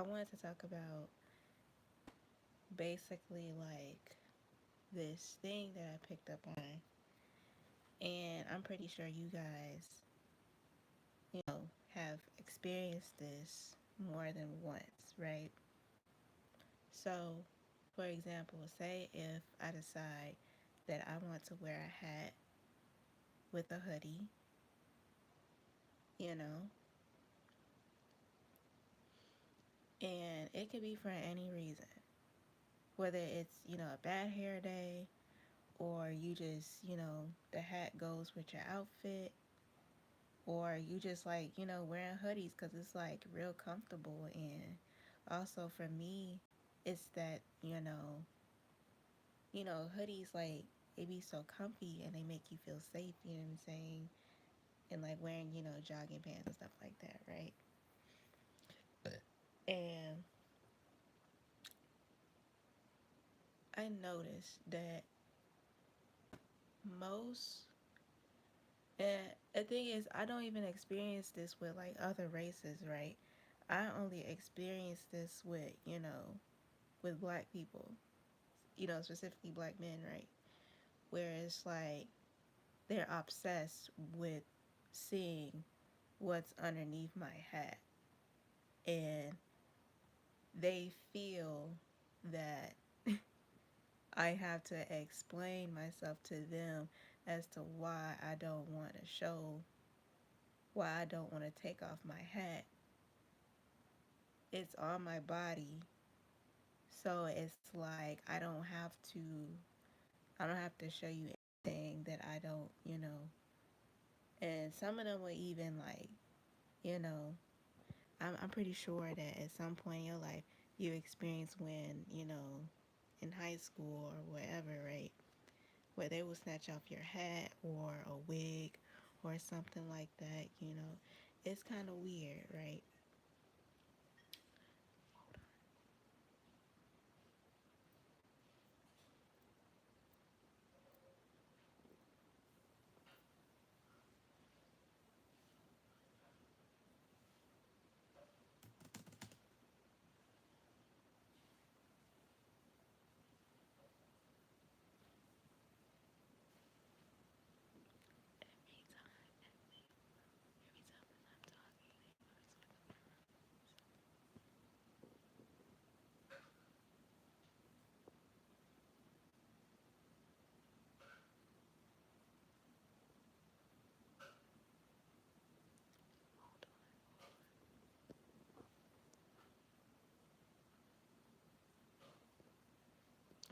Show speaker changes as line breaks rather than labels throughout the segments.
I wanted to talk about basically like this thing that I picked up on, and I'm pretty sure you guys, have experienced this more than once, right? So, for example, say if I decide that I want to wear a hat with a hoodie, you know, and it could be for any reason, whether it's, a bad hair day, or you just, the hat goes with your outfit, or you just like, wearing hoodies because it's like real comfortable. And also for me, it's that, hoodies, like, they be so comfy and they make you feel safe, you know what I'm saying? And like wearing, jogging pants and stuff like that, right? And I noticed that most, and the thing is, I don't even experience this with like other races, right? I only experience this with, with black people, specifically black men, right? Where it's like they're obsessed with seeing what's underneath my hat, and they feel that I have to explain myself to them as to why I don't want to show, why I don't want to take off my hat. It's on my body, so it's like I don't have to show you anything that I don't, And some of them will even like, you know, I'm pretty sure that at some point in your life you experienced when, in high school or wherever, right? Where they will snatch off your hat or a wig or something like that. It's kind of weird, right?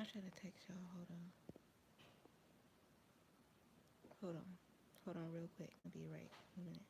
I should have texted y'all. Hold on, hold on, real quick. I'll be right in a minute.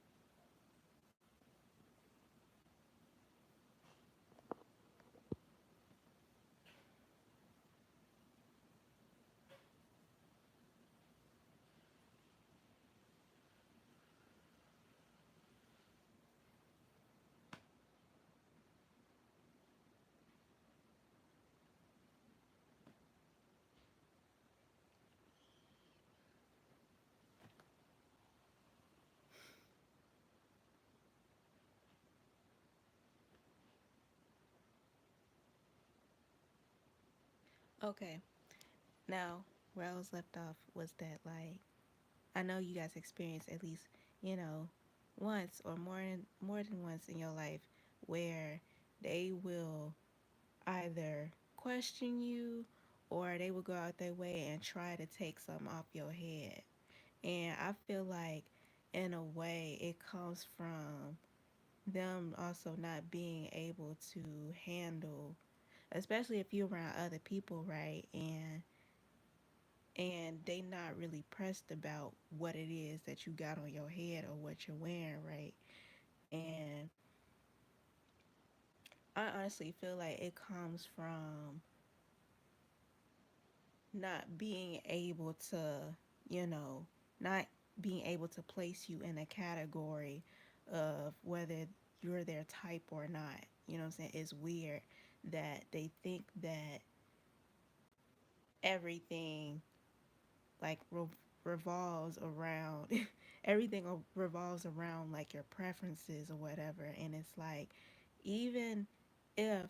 Okay, now where I was left off was that like I know you guys experienced at least, you know, once or more than once in your life where they will either question you or they will go out their way and try to take something off your head. And I feel like in a way it comes from them also not being able to handle, especially if you're around other people, right? And they not really pressed about what it is that you got on your head or what you're wearing, right? And I honestly feel like it comes from not being able to, you know, not being able to place you in a category of whether you're their type or not. You know what I'm saying? It's weird that they think that everything like revolves around everything revolves around like your preferences or whatever. And it's like, even if,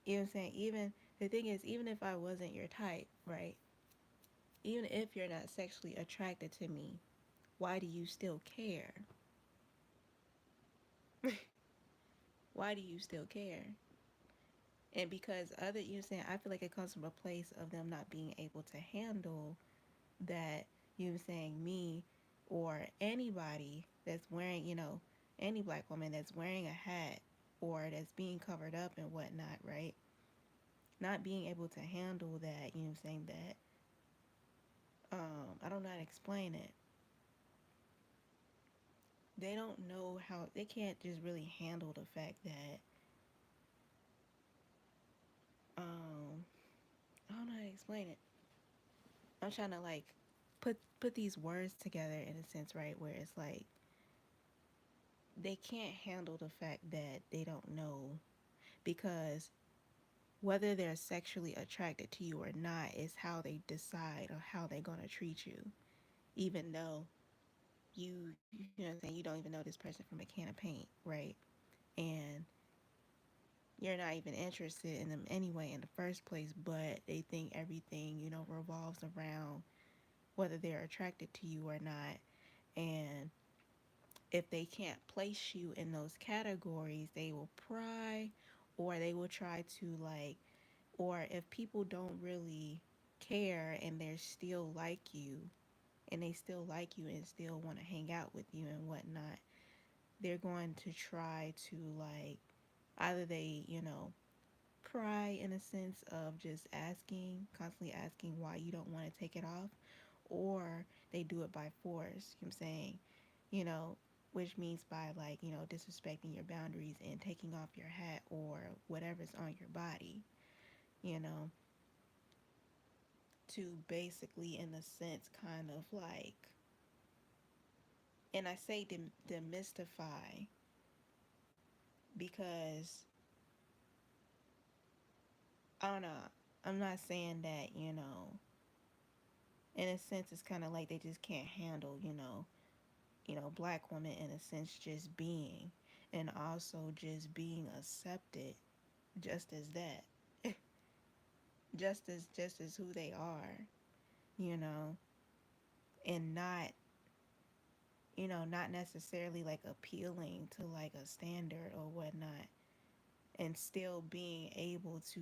you know what I'm saying, even the thing is, even if I wasn't your type, right? Even if you're not sexually attracted to me, why do you still care? Why do you still care? And because other, you know what I'm saying, I feel like it comes from a place of them not being able to handle that, you know what I'm saying, me or anybody that's wearing, any black woman that's wearing a hat or that's being covered up and whatnot, right? Not being able to handle that, you know what I'm saying, that, I don't know how to explain it. They don't know how, they can't just really handle the fact that, um, I don't know how to explain it. I'm trying to like put these words together in a sense, right? Where it's like they can't handle the fact that they don't know, because whether they're sexually attracted to you or not is how they decide or how they're going to treat you, even though you know what I'm saying, you don't even know this person from a can of paint, right? And you're not even interested in them anyway in the first place, but they think everything, revolves around whether they're attracted to you or not. And if they can't place you in those categories, they will pry, or they will try to like, or if people don't really care and they're still like you, and they still like you and still want to hang out with you and whatnot, they're going to try to like, either they, pry in a sense of just asking, constantly asking why you don't want to take it off, or they do it by force, you know what I'm saying? You know, which means by like, disrespecting your boundaries and taking off your hat or whatever's on your body, you know, to basically, in a sense, kind of like, and I say demystify because I don't know. I'm not saying that, in a sense, it's kind of like they just can't handle, black women in a sense just being, and also just being accepted just as that, just as who they are, you know, and not, not necessarily like appealing to like a standard or whatnot, and still being able to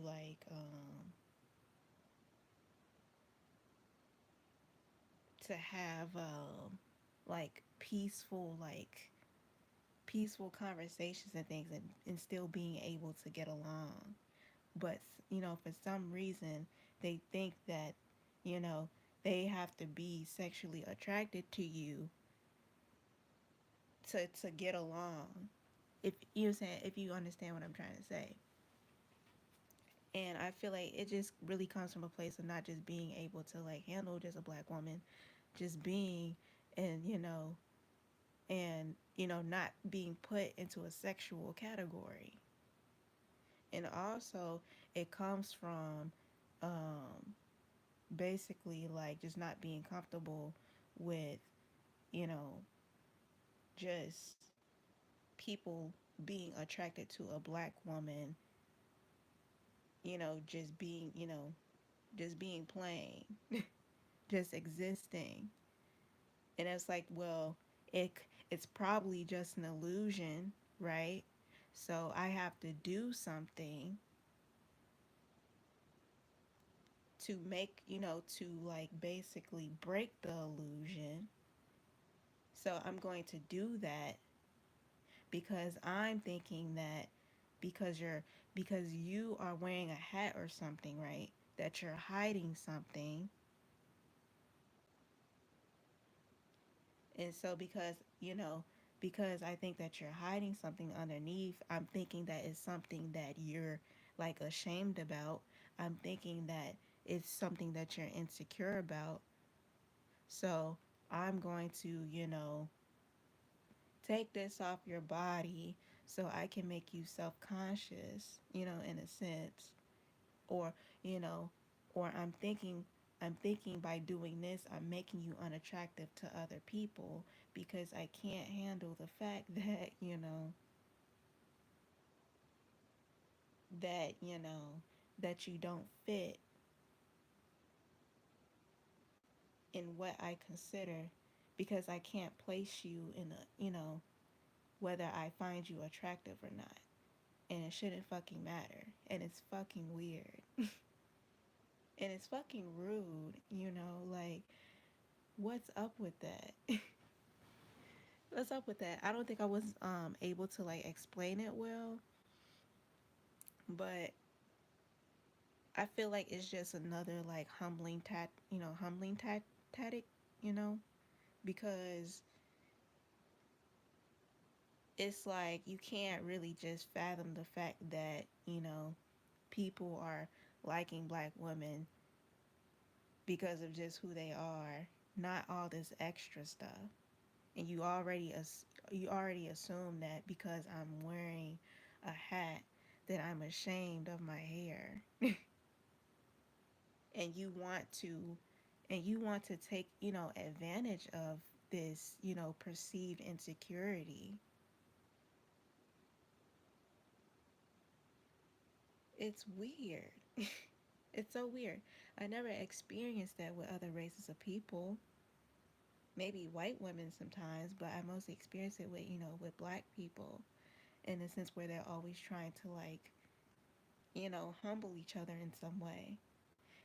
like, to have like peaceful conversations and things, and still being able to get along. But for some reason they think that, you know they have to be sexually attracted to you to get along, if you saying if you understand what I'm trying to say. And I feel like it just really comes from a place of not just being able to like handle just a black woman just being, and not being put into a sexual category. And also it comes from, um, basically like just not being comfortable with, you know, just people being attracted to a black woman, just being plain, just existing. And it's like, well, it it's probably just an illusion, right? So I have to do something to make, to like basically break the illusion. So I'm going to do that because I'm thinking that, because you are wearing a hat or something, right? That you're hiding something. And so because I think that you're hiding something underneath, I'm thinking that it's something that you're like ashamed about. I'm thinking that it's something that you're insecure about. So I'm going to, take this off your body so I can make you self-conscious, in a sense. Or, you know, or I'm thinking by doing this, I'm making you unattractive to other people because I can't handle the fact that, that, that you don't fit in what I consider, because I can't place you in a, whether I find you attractive or not. And it shouldn't fucking matter. And it's fucking weird. And it's fucking rude, like, what's up with that? What's up with that? I don't think I was able to like explain it well, but I feel like it's just another like humbling tactic, you know, because it's like you can't really just fathom the fact that, people are liking black women because of just who they are, not all this extra stuff. And you already assume that because I'm wearing a hat that I'm ashamed of my hair. And you want to take, advantage of this, perceived insecurity. It's weird. It's so weird. I never experienced that with other races of people. Maybe white women sometimes, but I mostly experience it with, with black people, in the sense where they're always trying to like, humble each other in some way.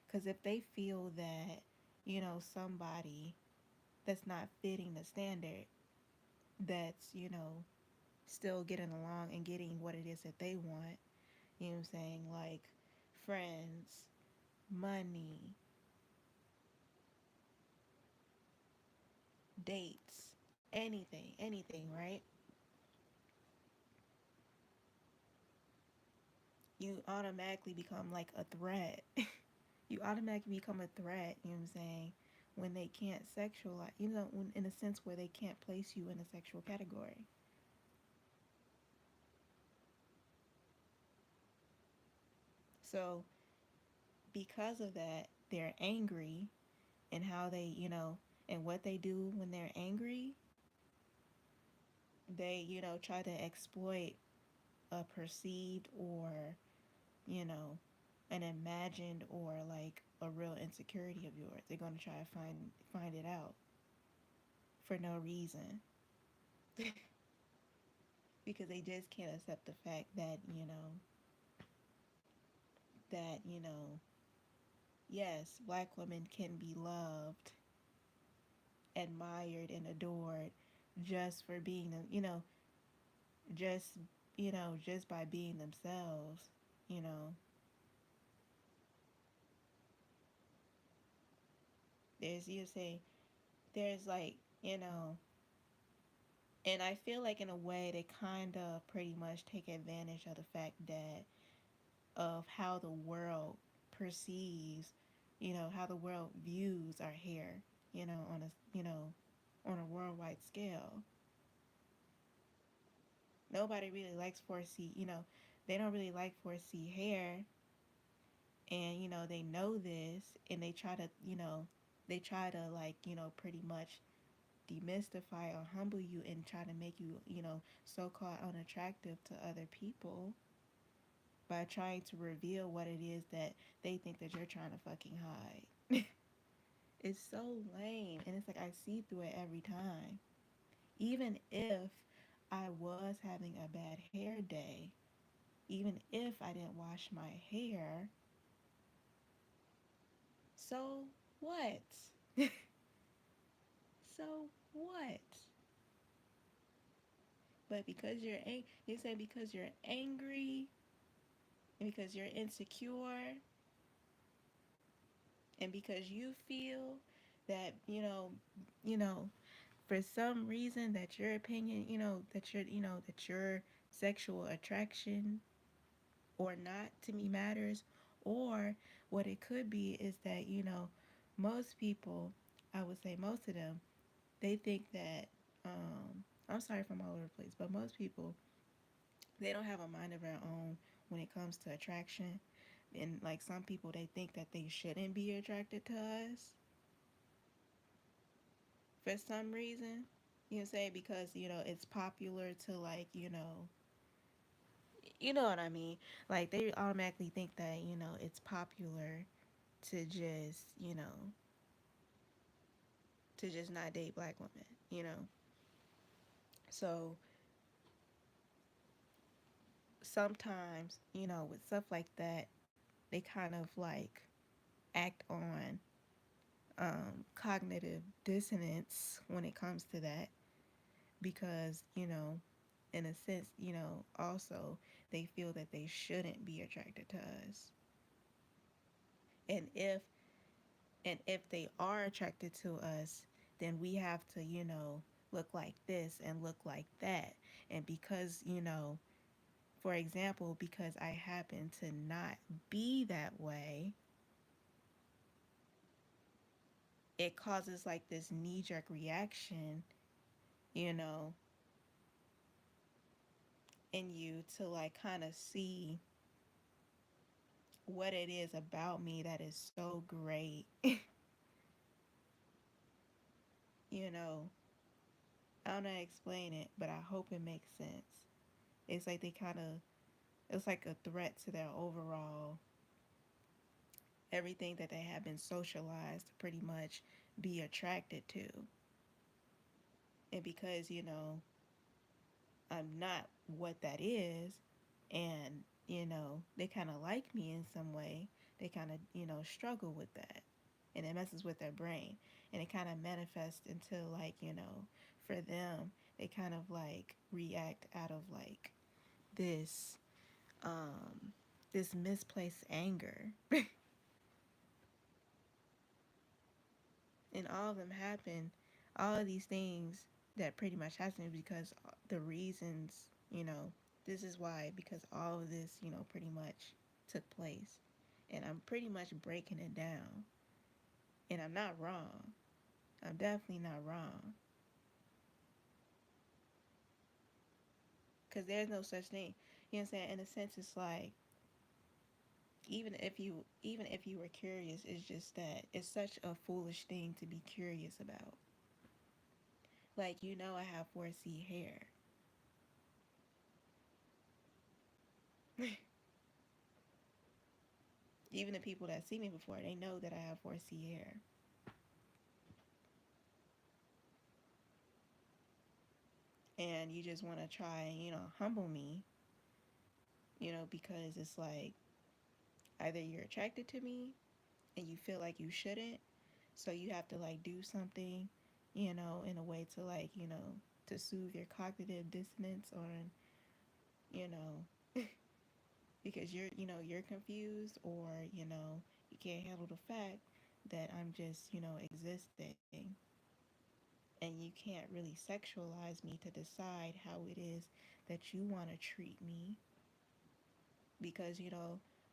Because if they feel that, somebody that's not fitting the standard, that's, still getting along and getting what it is that they want, you know what I'm saying? Like friends, money, dates, anything, right? You automatically become like a threat. You automatically become a threat, you know what I'm saying? When they can't sexualize, in a sense where they can't place you in a sexual category. So, because of that, they're angry, and how they, and what they do when they're angry, they, try to exploit a perceived or, you know, an imagined or like a real insecurity of yours. They're going to try to find it out for no reason. Because they just can't accept the fact that, yes, black women can be loved, admired, and adored just for being them, just, just by being themselves, you know. You say, there's like, you know, and I feel like in a way they kind of pretty much take advantage of the fact that of how the world perceives, how the world views our hair, on a, on a worldwide scale. Nobody really likes 4C, they don't really like 4C hair, and they know this, and they try to like, pretty much demystify or humble you and try to make you, so-called unattractive to other people by trying to reveal what it is that they think that you're trying to fucking hide. It's so lame, and it's like I see through it every time. Even if I was having a bad hair day, even if I didn't wash my hair, so what? So what? But because you say because you're angry, and because you're insecure, and because you feel that, you know, for some reason that your opinion, that your sexual attraction or not to me matters, or what it could be is that, most people, I would say most of them, they think that, I'm sorry if I'm all over the place, but most people, they don't have a mind of their own when it comes to attraction. And like some people, they think that they shouldn't be attracted to us for some reason. You know what I'm saying? Because, it's popular to like, you know what I mean? Like they automatically think that, it's popular to just, to just not date black women. So sometimes, with stuff like that, they kind of like act on cognitive dissonance when it comes to that because, in a sense, also they feel that they shouldn't be attracted to us. And if they are attracted to us, then we have to, look like this and look like that. And because, for example, because I happen to not be that way, it causes like this knee jerk reaction, you know, in you to like kind of see what it is about me that is so great. you know, I don't know how to explain it, but I hope it makes sense. It's like they kind of, it's like a threat to their overall everything that they have been socialized to pretty much be attracted to. And because, I'm not what that is, and, they kind of like me in some way, they kind of, struggle with that. And it messes with their brain. And it kind of manifests into, like, for them, they kind of like react out of like this, this misplaced anger. And all of them happen, all of these things that pretty much happen because the reasons, this is why, because all of this, pretty much took place. And I'm pretty much breaking it down. And I'm not wrong. I'm definitely not wrong. Because there's no such thing. You know what I'm saying? In a sense, it's like, even if you were curious, it's just that it's such a foolish thing to be curious about. Like, I have 4C hair. Even the people that see me before, they know that I have 4C hair. And you just want to try and, humble me, because it's like either you're attracted to me and you feel like you shouldn't, so you have to like do something, in a way to like, to soothe your cognitive dissonance on, you know, because you're confused, or, you can't handle the fact that I'm just, existing, and you can't really sexualize me to decide how it is that you want to treat me, because,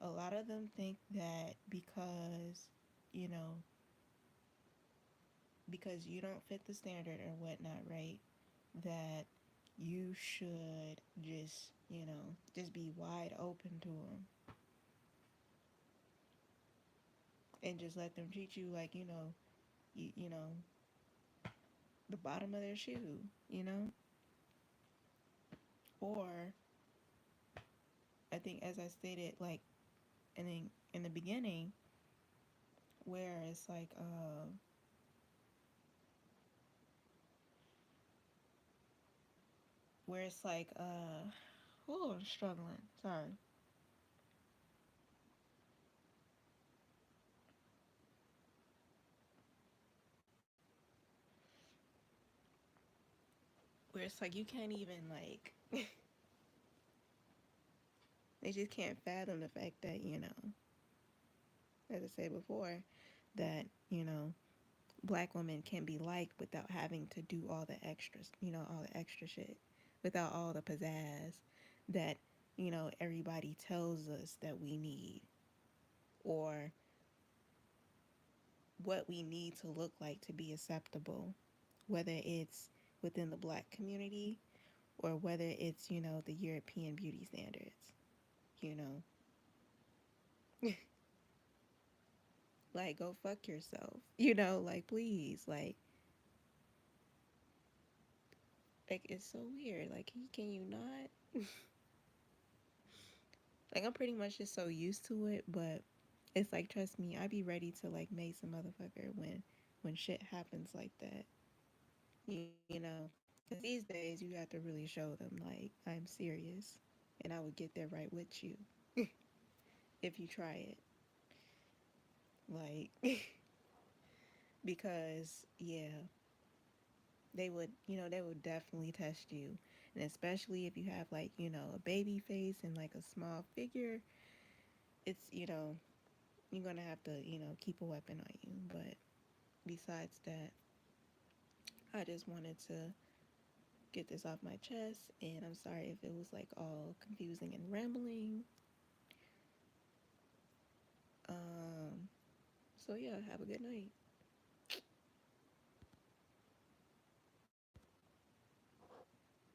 a lot of them think that you know because you don't fit the standard or whatnot, right, that you should just, just be wide open to them and just let them treat you like, the bottom of their shoe, or I think, as I stated, like in the beginning, where it's like where it's like oh, I'm struggling, sorry, where it's like you can't even like they just can't fathom the fact that, as I said before, that, black women can be liked without having to do all the extras, all the extra shit, without all the pizzazz that, everybody tells us that we need, or what we need to look like to be acceptable, whether it's within the black community or whether it's, the European beauty standards, you know. Like, go fuck yourself, like, please, like, Like it's so weird. Like can you not? Like I'm pretty much just so used to it, but it's like trust me, I be ready to like mace a motherfucker when shit happens like that. You know, because these days you have to really show them like I'm serious, and I would get there right with you if you try it. Like because yeah, they would definitely test you, and especially if you have like a baby face and like a small figure, it's you're gonna have to keep a weapon on you. But besides that, I just wanted to get this off my chest, and I'm sorry if it was like all confusing and rambling. Um, so yeah, have a good night.